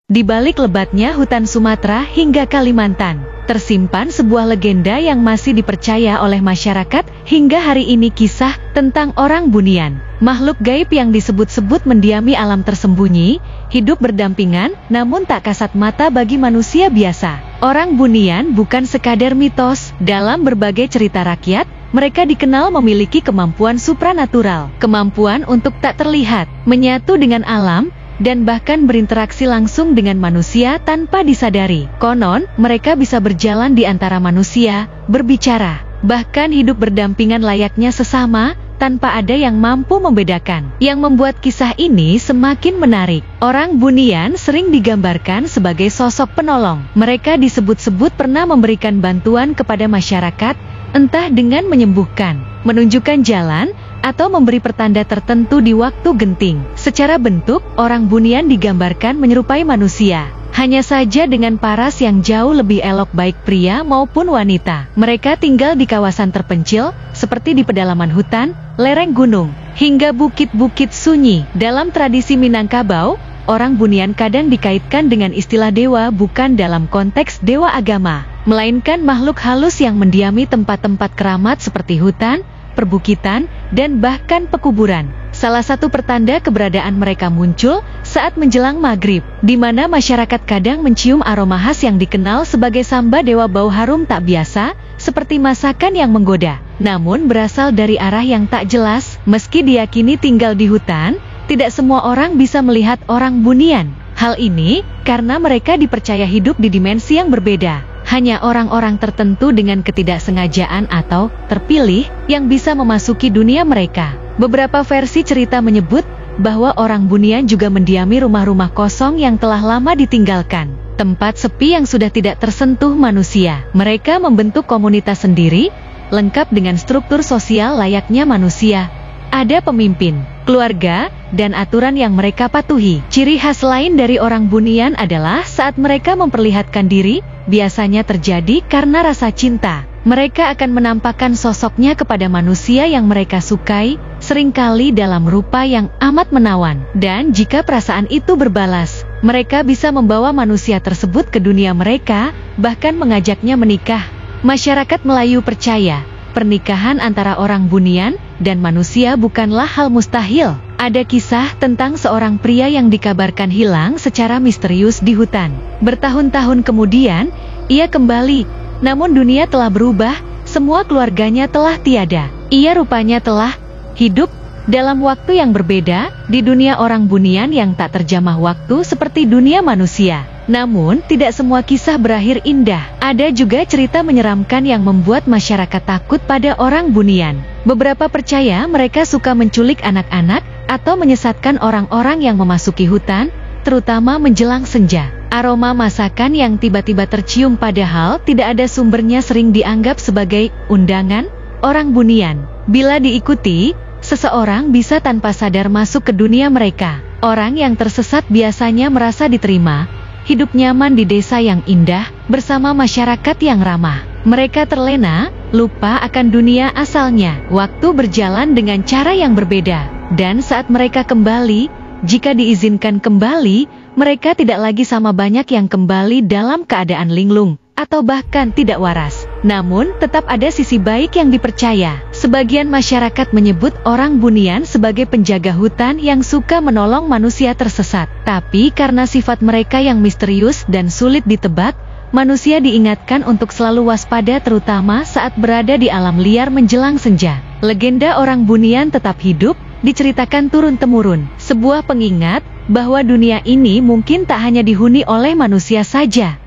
Di balik lebatnya hutan Sumatera hingga Kalimantan, tersimpan sebuah legenda yang masih dipercaya oleh masyarakat hingga hari ini, kisah tentang orang bunian. Makhluk gaib yang disebut-sebut mendiami alam tersembunyi, hidup berdampingan, namun tak kasat mata bagi manusia biasa. Orang bunian bukan sekadar mitos. Dalam berbagai cerita rakyat, mereka dikenal memiliki kemampuan supranatural, kemampuan untuk tak terlihat, menyatu dengan alam, dan bahkan berinteraksi langsung dengan manusia tanpa disadari. Konon, mereka bisa berjalan di antara manusia, berbicara, bahkan hidup berdampingan layaknya sesama, tanpa ada yang mampu membedakan. Yang membuat kisah ini semakin menarik, orang bunian sering digambarkan sebagai sosok penolong. Mereka disebut-sebut pernah memberikan bantuan kepada masyarakat, entah dengan menyembuhkan, menunjukkan jalan, atau memberi pertanda tertentu di waktu genting. Secara bentuk, orang bunian digambarkan menyerupai manusia, hanya saja dengan paras yang jauh lebih elok baik pria maupun wanita. Mereka tinggal di kawasan terpencil, seperti di pedalaman hutan, lereng gunung, hingga bukit-bukit sunyi. Dalam tradisi Minangkabau, orang bunian kadang dikaitkan dengan istilah dewa, bukan dalam konteks dewa agama, melainkan makhluk halus yang mendiami tempat-tempat keramat seperti hutan, perbukitan, dan bahkan pekuburan. Salah satu pertanda keberadaan mereka muncul saat menjelang maghrib, di mana masyarakat kadang mencium aroma khas yang dikenal sebagai samba dewa, bau harum tak biasa, seperti masakan yang menggoda, namun berasal dari arah yang tak jelas. Meski diyakini tinggal di hutan, tidak semua orang bisa melihat orang bunian. Hal ini karena mereka dipercaya hidup di dimensi yang berbeda. Hanya orang-orang tertentu dengan ketidaksengajaan atau terpilih yang bisa memasuki dunia mereka. Beberapa versi cerita menyebut bahwa orang bunian juga mendiami rumah-rumah kosong yang telah lama ditinggalkan, tempat sepi yang sudah tidak tersentuh manusia. Mereka membentuk komunitas sendiri, lengkap dengan struktur sosial layaknya manusia. Ada pemimpin, keluarga, dan aturan yang mereka patuhi. Ciri khas lain dari orang bunian adalah saat mereka memperlihatkan diri, biasanya terjadi karena rasa cinta. Mereka akan menampakkan sosoknya kepada manusia yang mereka sukai, seringkali dalam rupa yang amat menawan. Dan jika perasaan itu berbalas, mereka bisa membawa manusia tersebut ke dunia mereka, bahkan mengajaknya menikah. Masyarakat Melayu percaya, pernikahan antara orang bunian dan manusia bukanlah hal mustahil. Ada kisah tentang seorang pria yang dikabarkan hilang secara misterius di hutan. Bertahun-tahun kemudian, ia kembali, namun dunia telah berubah, semua keluarganya telah tiada. Ia rupanya telah hidup dalam waktu yang berbeda, di dunia orang bunian yang tak terjamah waktu seperti dunia manusia. Namun, tidak semua kisah berakhir indah. Ada juga cerita menyeramkan yang membuat masyarakat takut pada orang bunian. Beberapa percaya mereka suka menculik anak-anak atau menyesatkan orang-orang yang memasuki hutan, terutama menjelang senja. Aroma masakan yang tiba-tiba tercium padahal tidak ada sumbernya sering dianggap sebagai undangan orang bunian. Bila diikuti, seseorang bisa tanpa sadar masuk ke dunia mereka. Orang yang tersesat biasanya merasa diterima, hidup nyaman di desa yang indah, bersama masyarakat yang ramah. Mereka terlena, lupa akan dunia asalnya. Waktu berjalan dengan cara yang berbeda, dan saat mereka kembali, jika diizinkan kembali, mereka tidak lagi sama banyak yang kembali dalam keadaan linglung, atau bahkan tidak waras. Namun, tetap ada sisi baik yang dipercaya. Sebagian masyarakat menyebut orang bunian sebagai penjaga hutan yang suka menolong manusia tersesat. Tapi karena sifat mereka yang misterius dan sulit ditebak, manusia diingatkan untuk selalu waspada, terutama saat berada di alam liar menjelang senja. Legenda orang bunian tetap hidup, diceritakan turun-temurun. Sebuah pengingat bahwa dunia ini mungkin tak hanya dihuni oleh manusia saja.